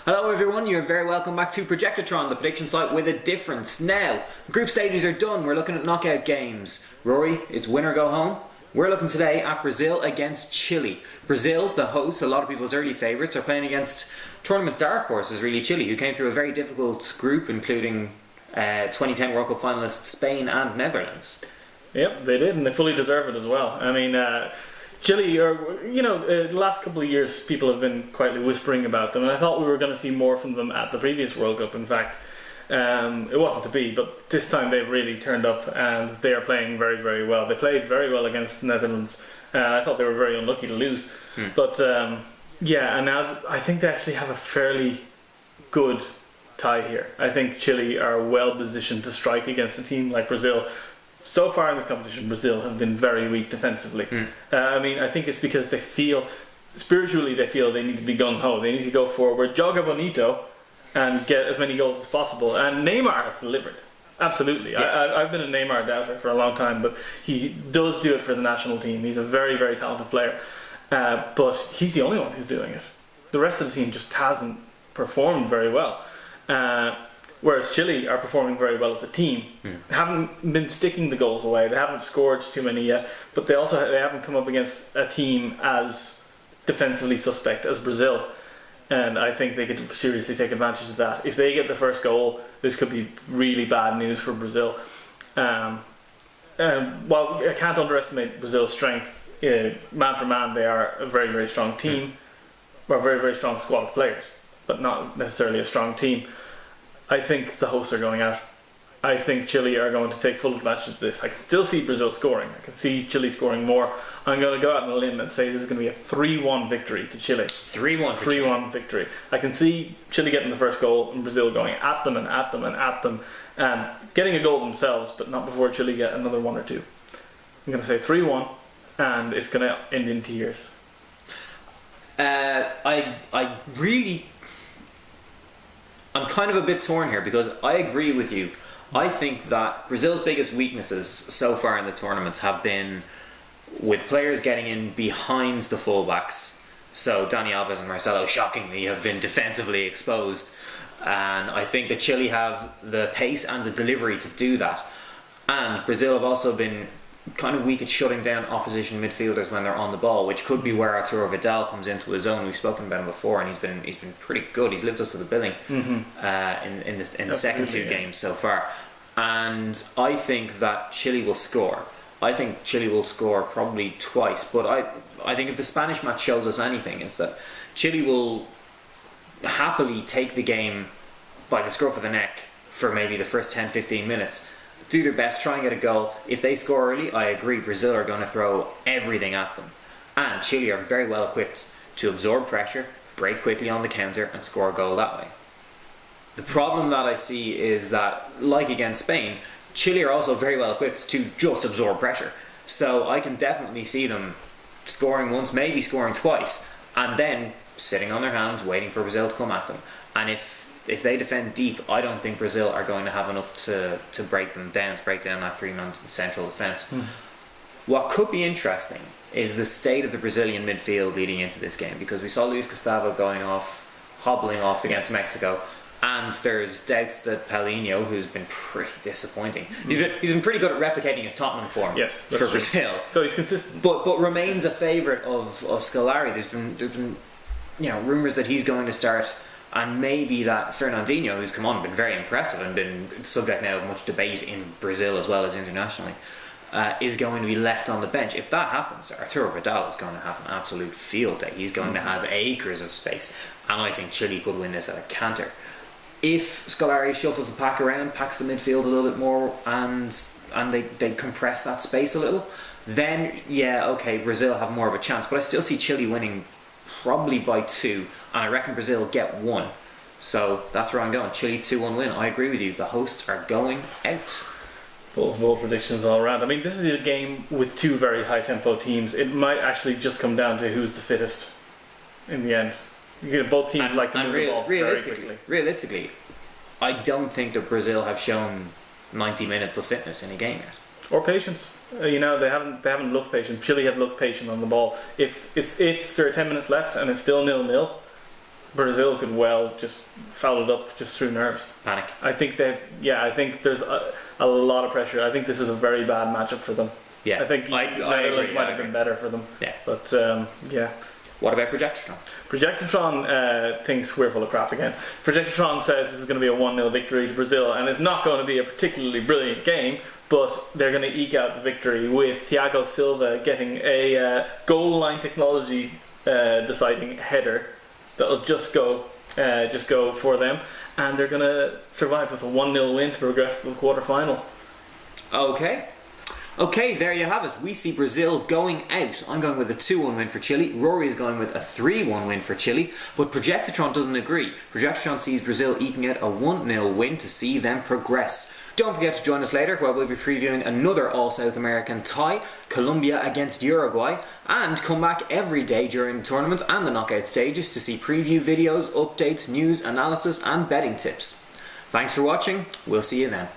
Hello everyone, you're very welcome back to Projectotron, the prediction site with a difference. Now, group stages are done, we're looking at knockout games. Rory, it's win or go home. We're looking today at Brazil against Chile. Brazil, the hosts, a lot of people's early favourites, are playing against tournament dark horses, really Chile, who came through a very difficult group, including 2010 World Cup finalists Spain and Netherlands. Yep, they did, and they fully deserve it as well. I mean, Chile are, the last couple of years people have been quietly whispering about them, and I thought we were going to see more from them at the previous World Cup. In fact, it wasn't to be, but this time they've really turned up and they are playing very, very well. They played very well against the Netherlands. I thought they were very unlucky to lose. But and now I think they actually have a fairly good tie here. I think Chile are well positioned to strike against a team like Brazil. So far in this competition, Brazil have been very weak defensively. I think it's because they feel they need to be gung-ho. They need to go forward, joga bonito, and get as many goals as possible. And Neymar has delivered. Absolutely. Yeah. I've been a Neymar doubter for a long time, but he does do it for the national team. He's a very, very talented player. But he's the only one who's doing it. The rest of the team just hasn't performed very well. Whereas Chile are performing very well as a team. They haven't been sticking the goals away. They haven't scored too many yet. But they haven't come up against a team as defensively suspect as Brazil. And I think they could seriously take advantage of that. If they get the first goal, this could be really bad news for Brazil. While I can't underestimate Brazil's strength, man for man, they are a very, very strong team. Or a very, very strong squad of players, but not necessarily a strong team. I think the hosts are going out. I think Chile are going to take full advantage of this. I can still see Brazil scoring. I can see Chile scoring more. I'm going to go out on a limb and say this is going to be a 3-1 victory to Chile. 3-1 victory. I can see Chile getting the first goal and Brazil going at them and at them and at them and getting a goal themselves, but not before Chile get another one or two. I'm going to say 3-1 and it's going to end in tears. I'm kind of a bit torn here because I agree with you. I think that Brazil's biggest weaknesses so far in the tournament have been with players getting in behind the fullbacks. So Dani Alves and Marcelo, shockingly, have been defensively exposed. And I think that Chile have the pace and the delivery to do that. And Brazil have also been kind of weak at shutting down opposition midfielders when they're on the ball, which could be where Arturo Vidal comes into his own. We've spoken about him before, and he's been pretty good. He's lived up to the billing in the second two games so far. And I think that Chile will score. I think Chile will score probably twice, but I think if the Spanish match shows us anything, it's that Chile will happily take the game by the scruff of the neck for maybe the first 10-15 minutes. Do their best, try and get a goal. If they score early, I agree, Brazil are going to throw everything at them. And Chile are very well equipped to absorb pressure, break quickly on the counter and score a goal that way. The problem that I see is that, like against Spain, Chile are also very well equipped to just absorb pressure. So I can definitely see them scoring once, maybe scoring twice, and then sitting on their hands waiting for Brazil to come at them. And if they defend deep, I don't think Brazil are going to have enough to break them down, to break down that three-man central defence. What could be interesting is the state of the Brazilian midfield leading into this game, because we saw Luis Gustavo hobbling off against Mexico, and there's doubts that Paulinho, who's been pretty disappointing, he's been pretty good at replicating his Tottenham form for true. Brazil. So he's consistent, but remains a favourite of Scolari. There's been rumours that he's going to start. And maybe that Fernandinho, who's come on, been very impressive and been subject now of much debate in Brazil as well as internationally, is going to be left on the bench. If that happens, Arturo Vidal is going to have an absolute field day. He's going to have acres of space. And I think Chile could win this at a canter. If Scolari shuffles the pack around, packs the midfield a little bit more, and they compress that space a little, then, Brazil have more of a chance. But I still see Chile winning probably by 2, and I reckon Brazil get 1. So that's where I'm going. Chile 2-1 win. I agree with you. The hosts are going out. Both predictions all around. I mean, this is a game with two very high tempo teams. It might actually just come down to who's the fittest in the end. Both teams like to move the ball very quickly. Realistically, I don't think that Brazil have shown 90 minutes of fitness in a game yet. Or patience. They haven't looked patient. Chile have looked patient on the ball. If there are 10 minutes left and it's still 0-0, Brazil could well just foul it up just through nerves. Panic. I think I think there's a lot of pressure. I think this is a very bad matchup for them. Yeah. I think Netherlands might have been better for them. Yeah. But yeah. What about Projectotron? Projectotron thinks we're full of crap again. Projectotron says this is going to be a 1-0 victory to Brazil, and it's not going to be a particularly brilliant game, but they're going to eke out the victory with Thiago Silva getting a goal line technology deciding header that'll just go for them, and they're going to survive with a 1-0 win to progress to the quarter-final. Okay, there you have it. We see Brazil going out. I'm going with a 2-1 win for Chile. Rory is going with a 3-1 win for Chile. But Projectotron doesn't agree. Projectotron sees Brazil eking out a 1-0 win to see them progress. Don't forget to join us later where we'll be previewing another All-South American tie, Colombia against Uruguay, and come back every day during the tournament and the knockout stages to see preview videos, updates, news, analysis and betting tips. Thanks for watching. We'll see you then.